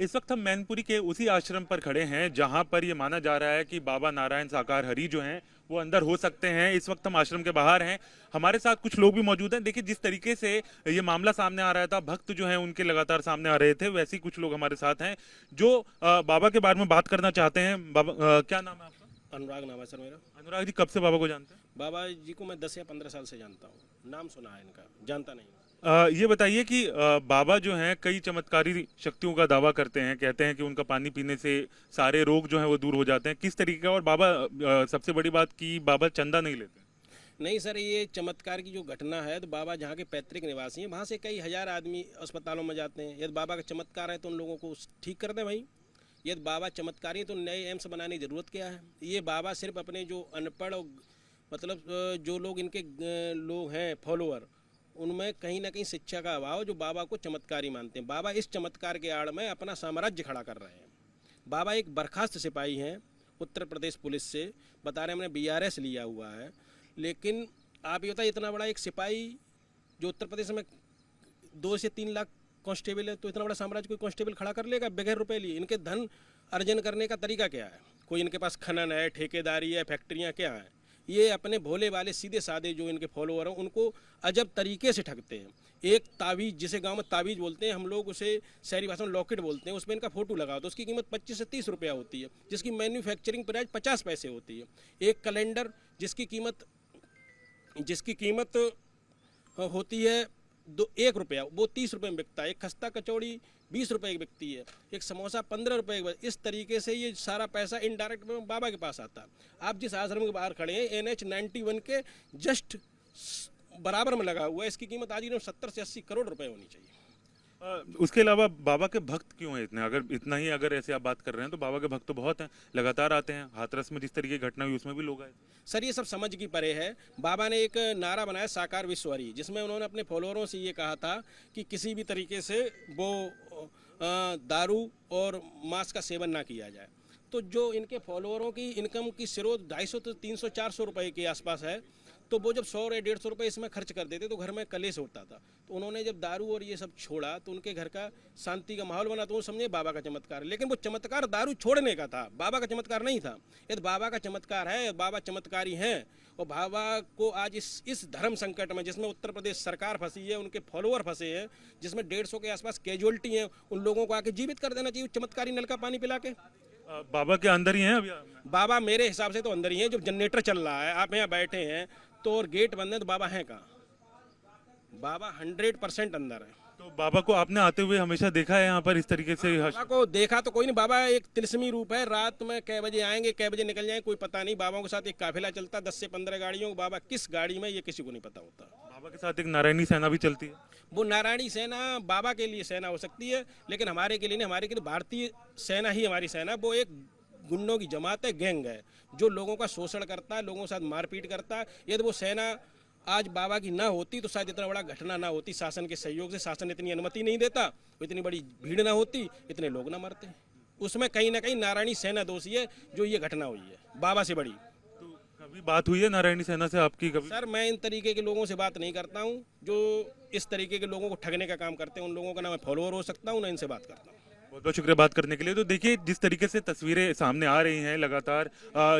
इस वक्त हम मैनपुरी के उसी आश्रम पर खड़े हैं जहां पर ये माना जा रहा है कि बाबा नारायण साकार हरि जो हैं वो अंदर हो सकते हैं। इस वक्त हम आश्रम के बाहर हैं, हमारे साथ कुछ लोग भी मौजूद हैं। देखिए जिस तरीके से ये मामला सामने आ रहा था, भक्त जो हैं उनके लगातार सामने आ रहे थे, वैसे ही कुछ लोग हमारे साथ हैं जो बाबा के बारे में बात करना चाहते हैं। बाबा क्या नाम है आपका? अनुराग नाम है सर मेरा। अनुराग जी, कब से बाबा को जानते हैं? बाबा जी को मैं 10 या 15 साल से जानता हूँ। नाम सुना है इनका, जानता नहीं हूँ। ये बताइए कि बाबा जो हैं कई चमत्कारी शक्तियों का दावा करते हैं, कहते हैं कि उनका पानी पीने से सारे रोग जो हैं वो दूर हो जाते हैं। किस तरीके का? और बाबा सबसे बड़ी बात कि बाबा चंदा नहीं लेते। नहीं सर, ये चमत्कार की जो घटना है तो बाबा जहाँ के पैतृक निवासी हैं वहाँ से कई हजार आदमी अस्पतालों में जाते हैं। यदि बाबा का चमत्कार है तो उन लोगों को ठीक कर दें भाई। यदि बाबा चमत्कारी है तो नए एम्स बनाने की ज़रूरत क्या है? ये बाबा सिर्फ अपने जो अनपढ़ और मतलब जो लोग इनके लोग हैं फॉलोअर, उनमें कहीं ना कहीं शिक्षा का अभाव, जो बाबा को चमत्कारी मानते हैं। बाबा इस चमत्कार के आड़ में अपना साम्राज्य खड़ा कर रहे हैं। बाबा एक बर्खास्त सिपाही हैं उत्तर प्रदेश पुलिस से, बता रहे हैं हमने बीआरएस लिया हुआ है। लेकिन आप ये बताइए, इतना बड़ा एक सिपाही जो उत्तर प्रदेश में 2 से 3 लाख कांस्टेबल है, तो इतना बड़ा साम्राज्य कोई कांस्टेबल खड़ा कर लेगा बगैर रुपए लिए? इनके धन अर्जन करने का तरीका क्या है? कोई इनके पास खनन है, ठेकेदारी है, फैक्ट्रियाँ क्या हैं? ये अपने भोले वाले सीधे साधे जो इनके फॉलोअर हैं उनको अजब तरीके से ठगते हैं। एक तावीज़, जिसे गांव में तावीज़ बोलते हैं, हम लोग उसे शहरी भाषा में लॉकेट बोलते हैं, उसमें इनका फोटो लगा तो उसकी कीमत 25 से 30 रुपया होती है, जिसकी मैन्युफैक्चरिंग प्राइस 50 पैसे होती है। एक कैलेंडर जिसकी कीमत होती है 1 रुपया, वो 30 रुपये में बिकता है। एक खस्ता कचौड़ी 20 रुपये की बिकती है, एक समोसा 15 रुपये की। इस तरीके से ये सारा पैसा इनडायरेक्ट में बाबा के पास आता है। आप जिस आश्रम के बाहर खड़े हैं, NH 91 के जस्ट बराबर में लगा हुआ है। इसकी कीमत आज ही 70 से 80 करोड़ रुपए होनी चाहिए। उसके अलावा बाबा के भक्त क्यों हैं इतने? अगर ऐसे आप बात कर रहे हैं तो बाबा के भक्त तो बहुत हैं, लगातार आते हैं। हाथरस में जिस तरीके की घटना हुई उसमें भी लोग आए। सर ये सब समझ की परे है। बाबा ने एक नारा बनाया साकार विश्वहरि, जिसमें उन्होंने अपने फॉलोअरों से ये कहा था कि किसी भी तरीके से वो दारू और मांस का सेवन ना किया जाए। तो जो इनके फॉलोअरों की इनकम की स्रोत 250 तो 300 400 रुपए के आसपास है, तो वो जब 100 या 150 रुपये इसमें खर्च कर देते तो घर में कलेश होता था। तो उन्होंने जब दारू और ये सब छोड़ा तो उनके घर का शांति का माहौल बना, तो वो समझे बाबा का चमत्कार। लेकिन वो चमत्कार दारू छोड़ने का था, बाबा का चमत्कार नहीं था। यदि बाबा का चमत्कार है, बाबा चमत्कारी हैं, और बाबा को आज इस धर्म संकट में, जिसमें उत्तर प्रदेश सरकार फंसी है, उनके फॉलोअर फंसे हैं, जिसमें 150 के आसपास कैजुअलिटी हैं, उन लोगों को आके जीवित कर देना चाहिए चमत्कारी नल का पानी पिला के। बाबा के अंदर ही हैं अभी? बाबा मेरे हिसाब से तो अंदर ही हैं। जब जनरेटर चल रहा है, आप यहाँ बैठे हैं तो, और गेट बंद है, तो बाबा हैं कहाँ? बाबा 100% अंदर है। तो बाबा को आपने आते हुए हमेशा देखा है यहाँ पर इस तरीके से? बाबा को देखा तो कोई नहीं। बाबा एक तिलस्मी रूप है। रात में कै बजे आएंगे, कै बजे निकल जाएंगे, कोई पता नहीं। बाबाओं के साथ एक काफिला चलता 10 से 15 गाड़ियों। बाबा किस गाड़ी में, ये किसी को नहीं पता होता। बाबा के साथ एक नारायणी सेना भी चलती है। वो नारायणी सेना बाबा के लिए सेना हो सकती है, लेकिन हमारे के लिए नहीं। हमारे के लिए भारतीय सेना ही हमारी सेना। वो एक गुंडों की जमात है, गैंग है, जो लोगों का शोषण करता है, लोगों के साथ मारपीट करता है। यदि वो सेना आज बाबा की ना होती तो शायद इतना बड़ा घटना ना होती। शासन के सहयोग से, शासन इतनी अनुमति नहीं देता, तो इतनी बड़ी भीड़ ना होती, इतने लोग ना मरते। उसमें कहीं ना कहीं नारायणी सेना दोषी है, जो ये घटना हुई है बाबा से बड़ी। तो कभी बात हुई है नारायणी सेना से आपकी कभी? सर मैं इन तरीके के लोगों से बात नहीं करता हूँ, जो इस तरीके के लोगों को ठगने का काम करते हैं। उन लोगों का ना मैं फॉलोअर हो सकता हूँ, ना इनसे बात करता हूँ। बहुत बहुत शुक्रिया बात करने के लिए। तो देखिए जिस तरीके से तस्वीरें सामने आ रही हैं लगातार,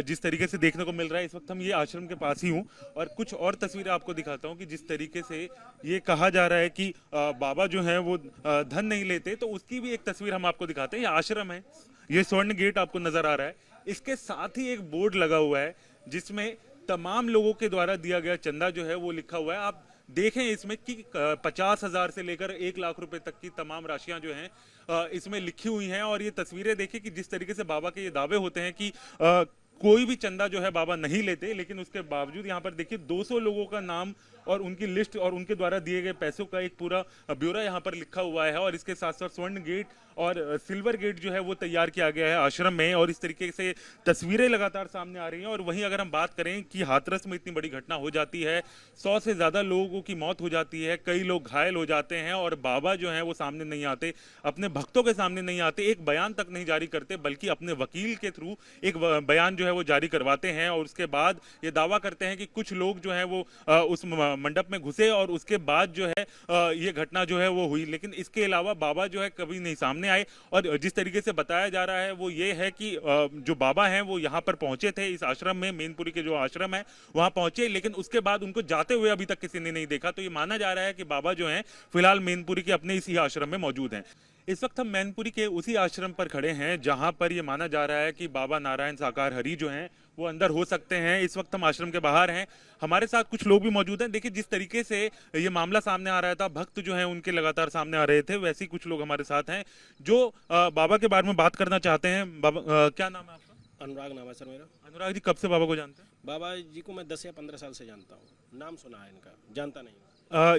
जिस तरीके से देखने को मिल रहा है, इस वक्त हम ये आश्रम के पास ही हूँ और कुछ और तस्वीरें आपको दिखाता हूँ कि जिस तरीके से ये कहा जा रहा है कि बाबा जो है वो धन नहीं लेते, तो उसकी भी एक तस्वीर हम आपको दिखाते हैं। ये आश्रम है, ये स्वर्ण गेट आपको नजर आ रहा है। इसके साथ ही एक बोर्ड लगा हुआ है जिसमें तमाम लोगों के द्वारा दिया गया चंदा जो है वो लिखा हुआ है। आप देखें इसमें कि 50,000 से लेकर 1 लाख रुपए तक की तमाम राशियां जो हैं इसमें लिखी हुई हैं। और ये तस्वीरें देखिए कि जिस तरीके से बाबा के ये दावे होते हैं कि कोई भी चंदा जो है बाबा नहीं लेते, लेकिन उसके बावजूद यहाँ पर देखिए 200 लोगों का नाम और उनकी लिस्ट और उनके द्वारा दिए गए पैसों का एक पूरा ब्यौरा यहाँ पर लिखा हुआ है। और इसके साथ साथ स्वर्ण गेट और सिल्वर गेट जो है वो तैयार किया गया है आश्रम में। और इस तरीके से तस्वीरें लगातार सामने आ रही हैं। और वहीं अगर हम बात करें कि हाथरस में इतनी बड़ी घटना हो जाती है, 100 से ज़्यादा लोगों की मौत हो जाती है, कई लोग घायल हो जाते हैं, और बाबा जो है वो सामने नहीं आते, अपने भक्तों के सामने नहीं आते, एक बयान तक नहीं जारी करते, बल्कि अपने वकील के थ्रू एक बयान जो है वो जारी करवाते हैं। और उसके बाद ये दावा करते हैं कि कुछ लोग जो हैं वो उस मंडप में घुसे और उसके बाद जो है ये घटना जो है वो हुई। लेकिन इसके अलावा बाबा जो है कभी नहीं सामने आए। और जिस तरीके से बताया जा रहा है वो ये है कि जो बाबा हैं वो यहाँ पर पहुंचे थे, इस आश्रम में, मैनपुरी के जो आश्रम है वहां पहुंचे, लेकिन उसके बाद उनको जाते हुए अभी तक किसी ने नहीं देखा। तो ये माना जा रहा है कि बाबा जो हैं फिलहाल मैनपुरी के अपने इसी आश्रम में मौजूद हैं। इस वक्त हम मैनपुरी के उसी आश्रम पर खड़े हैं जहां पर ये माना जा रहा है कि बाबा नारायण साकार हरि जो हैं वो अंदर हो सकते हैं। इस वक्त हम आश्रम के बाहर हैं, हमारे साथ कुछ लोग भी मौजूद हैं। देखिए जिस तरीके से ये मामला सामने आ रहा था, भक्त जो हैं उनके लगातार सामने आ रहे थे, वैसे ही कुछ लोग हमारे साथ हैं जो बाबा के बारे में बात करना चाहते हैं। बाबा क्या नाम है आपका? अनुराग नाम है सर मेरा। अनुराग जी, कब से बाबा को जानते हैं? बाबा जी को मैं 10 या 15 साल से जानता हूँ, नाम सुना है इनका, जानता नहीं।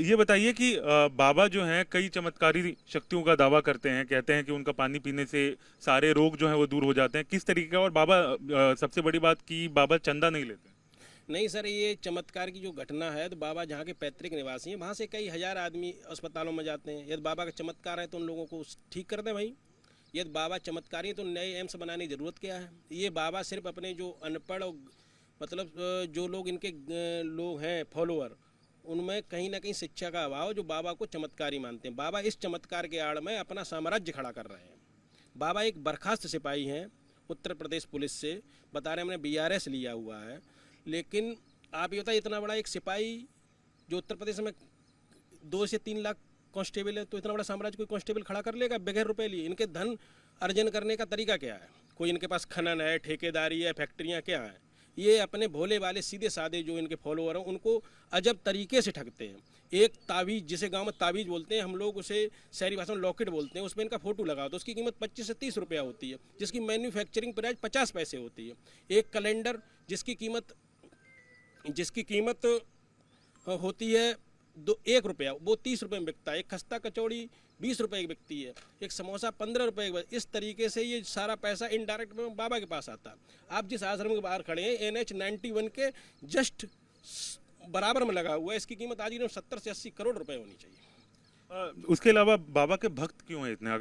ये बताइए कि बाबा जो हैं कई चमत्कारी शक्तियों का दावा करते हैं, कहते हैं कि उनका पानी पीने से सारे रोग जो हैं वो दूर हो जाते हैं, किस तरीके का? और बाबा सबसे बड़ी बात कि बाबा चंदा नहीं लेते। नहीं सर, ये चमत्कार की जो घटना है तो बाबा जहाँ के पैतृक निवासी हैं वहाँ से कई हजार आदमी अस्पतालों में जाते हैं। यदि बाबा का चमत्कार है तो उन लोगों को ठीक कर दें भाई। यदि बाबा चमत्कारी है तो नए एम्स बनाने की ज़रूरत क्या है? ये बाबा सिर्फ अपने जो अनपढ़ और मतलब जो लोग इनके लोग हैं फॉलोअर, उनमें कहीं ना कहीं शिक्षा का अभाव, जो बाबा को चमत्कारी मानते हैं। बाबा इस चमत्कार के आड़ में अपना साम्राज्य खड़ा कर रहे हैं। बाबा एक बर्खास्त सिपाही हैं उत्तर प्रदेश पुलिस से, बता रहे हैं हमने BRS लिया हुआ है। लेकिन आप ये बताइए, इतना बड़ा एक सिपाही जो उत्तर प्रदेश में 2 से 3 लाख कांस्टेबल है, तो इतना बड़ा साम्राज्य कोई कांस्टेबल खड़ा कर लेगा बगैर रुपए लिए? इनके धन अर्जन करने का तरीका क्या है? कोई इनके पास खनन है, ठेकेदारी है, फैक्ट्रियाँ क्या हैं? ये अपने भोले वाले सीधे साधे जो इनके फॉलोअर हैं उनको अजब तरीके से ठगते हैं। एक तावीज़, जिसे गांव में तावीज़ बोलते हैं, हम लोग उसे शहरी भाषा में लॉकेट बोलते हैं, उसमें इनका फोटो लगा तो उसकी कीमत 25 से 30 रुपया होती है, जिसकी मैन्युफैक्चरिंग प्राइस 50 पैसे होती है। एक कैलेंडर जिसकी कीमत होती है 1 रुपया, वो 30 रुपये में बिकता है। एक खस्ता कचौड़ी 20 रुपये की बिकती है, एक समोसा 15 रुपये की। इस तरीके से ये सारा पैसा इनडायरेक्ट में बाबा के पास आता है। आप जिस आश्रम के बाहर खड़े हैं, NH 91 के जस्ट बराबर में लगा हुआ है। इसकी कीमत आज ही 70 से 80 करोड़ रुपए होनी चाहिए। उसके अलावा बाबा के भक्त क्यों हैं इतने?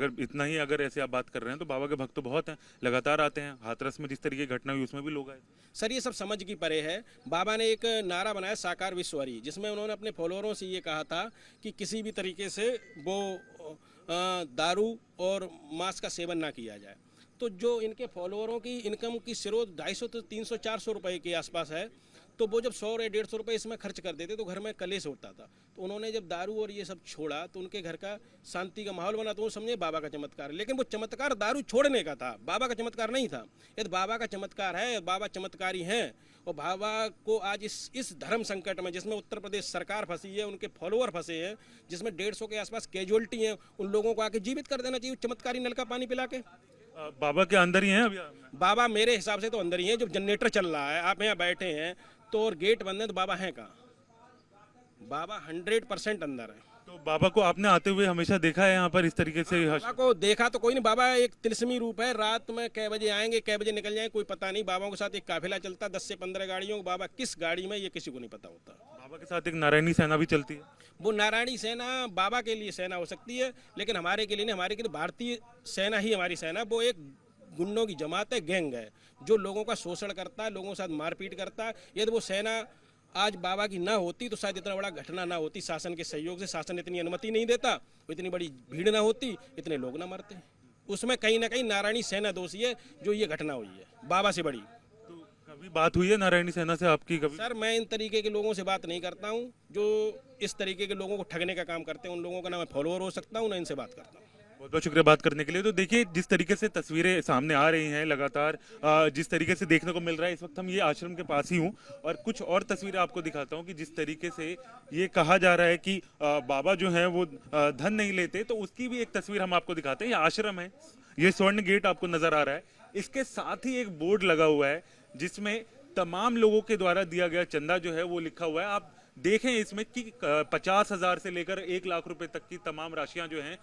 अगर ऐसे आप बात कर रहे हैं तो बाबा के भक्त तो बहुत हैं, लगातार आते हैं। हाथरस में जिस तरीके की घटना हुई उसमें भी लोग आए। सर ये सब समझ की परे है। बाबा ने एक नारा बनाया साकार विश्वहरि, जिसमें उन्होंने अपने फॉलोअरों से ये कहा था कि किसी भी तरीके से वो दारू और मांस का सेवन ना किया जाए। तो जो इनके फॉलोअरों की इनकम की स्रोत 250 तो 300 400 रुपए के आसपास है, तो वो जब 100 या 150 रुपये इसमें खर्च कर देते तो घर में कलेश होता था। तो उन्होंने जब दारू और ये सब छोड़ा तो उनके घर का शांति का माहौल बना, तो वो समझे बाबा का चमत्कार। लेकिन वो चमत्कार दारू छोड़ने का था, बाबा का चमत्कार नहीं था। यदि बाबा का चमत्कार है, बाबा चमत्कारी हैं, और बाबा को आज इस धर्म संकट में, जिसमें उत्तर प्रदेश सरकार फंसी है, उनके फॉलोअर फंसे हैं, जिसमें 150 के आसपास कैजुअलिटी हैं, उन लोगों को आके जीवित कर देना चाहिए चमत्कारी नल का पानी पिला के। बाबा के अंदर ही हैं अभी? बाबा मेरे हिसाब से तो अंदर ही हैं। जब जनरेटर चल रहा है, आप यहाँ बैठे हैं तो और गेट बंद है, तो बाबा हैं कहाँ? बाबा 100% अंदर है। तो बाबा को आपने आते हुए हमेशा देखा है यहाँ पर इस तरीके से? बाबा को देखा तो कोई नहीं। बाबा एक तिलस्मी रूप है। रात में कै बजे आएंगे, कै बजे निकल जाएंगे, कोई पता नहीं। बाबाओं के साथ एक काफिला चलता 10 से 15 गाड़ियों। बाबा किस गाड़ी में, ये किसी को नहीं पता होता। बाबा के साथ एक नारायणी सेना भी चलती है। वो नारायणी सेना बाबा के लिए सेना हो सकती है, लेकिन हमारे के लिए नहीं। हमारे के लिए भारतीय सेना ही हमारी सेना। वो एक गुंडों की जमात है, गैंग है, जो लोगों का शोषण करता है, लोगों के साथ मारपीट करता है। यदि वो सेना आज बाबा की ना होती तो शायद इतना बड़ा घटना ना होती। शासन के सहयोग से, शासन इतनी अनुमति नहीं देता, इतनी बड़ी भीड़ ना होती, इतने लोग ना मरते। उसमें कहीं ना कहीं नारायणी सेना दोषी है, जो ये घटना हुई है बाबा से बड़ी। तो कभी बात हुई है नारायणी सेना से आपकी कभी? सर मैं इन तरीके के लोगों से बात नहीं करता हूँ, जो इस तरीके के लोगों को ठगने का काम करते हैं। उन लोगों का ना मैं फॉलोअर हो सकता हूँ, ना इनसे बात करता हूँ। बहुत बहुत शुक्रिया बात करने के लिए। तो देखिए जिस तरीके से तस्वीरें सामने आ रही हैं लगातार, जिस तरीके से देखने को मिल रहा है, इस वक्त हम ये आश्रम के पास ही हूँ और कुछ और तस्वीरें आपको दिखाता हूँ कि जिस तरीके से ये कहा जा रहा है कि बाबा जो हैं वो धन नहीं लेते, तो उसकी भी एक तस्वीर हम आपको दिखाते हैं। ये आश्रम है, ये स्वर्ण गेट आपको नजर आ रहा है। इसके साथ ही एक बोर्ड लगा हुआ है जिसमें तमाम लोगों के द्वारा दिया गया चंदा जो है वो लिखा हुआ है। आप देखें इसमें कि 50,000 से लेकर 1 लाख रुपए तक की तमाम राशियां जो हैं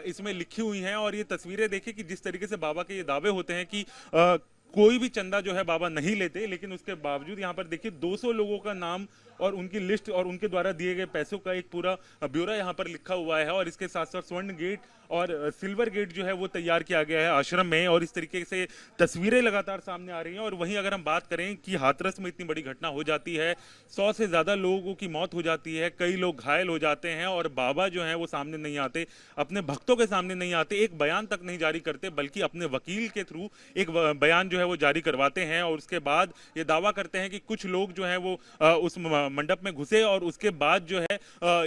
इसमें लिखी हुई हैं। और ये तस्वीरें देखें कि जिस तरीके से बाबा के ये दावे होते हैं कि कोई भी चंदा जो है बाबा नहीं लेते, लेकिन उसके बावजूद यहाँ पर देखिए 200 लोगों का नाम और उनकी लिस्ट और उनके द्वारा दिए गए पैसों का एक पूरा ब्यौरा यहाँ पर लिखा हुआ है। और इसके साथ साथ स्वर्ण गेट और सिल्वर गेट जो है वो तैयार किया गया है आश्रम में, और इस तरीके से तस्वीरें लगातार सामने आ रही हैं। और वहीं अगर हम बात करें कि हाथरस में इतनी बड़ी घटना हो जाती है, 100 से ज़्यादा लोगों की मौत हो जाती है, कई लोग घायल हो जाते हैं, और बाबा जो हैं वो सामने नहीं आते, अपने भक्तों के सामने नहीं आते, एक बयान तक नहीं जारी करते, बल्कि अपने वकील के थ्रू एक बयान जो है वो जारी करवाते हैं। और उसके बाद ये दावा करते हैं कि कुछ लोग जो हैं वो उस मंडप में घुसे और उसके बाद जो है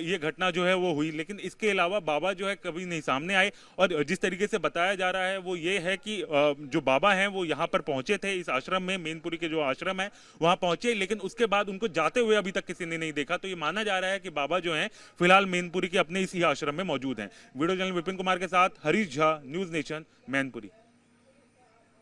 ये घटना जो है वो हुई। लेकिन इसके अलावा बाबा जो है कभी नहीं सामने आए। और जिस तरीके से बताया जा रहा है वो ये है कि जो बाबा हैं वो यहाँ पर पहुंचे थे, इस आश्रम में, मैनपुरी के जो आश्रम है वहां पहुंचे, लेकिन उसके बाद उनको जाते हुए अभी तक किसी ने नहीं देखा। तो ये माना जा रहा है कि बाबा जो हैं फिलहाल मैनपुरी के अपने इसी आश्रम में मौजूद हैं। वीडियो जर्नलिस्ट विपिन कुमार के साथ हरीश झा, न्यूज नेशन, मैनपुरी।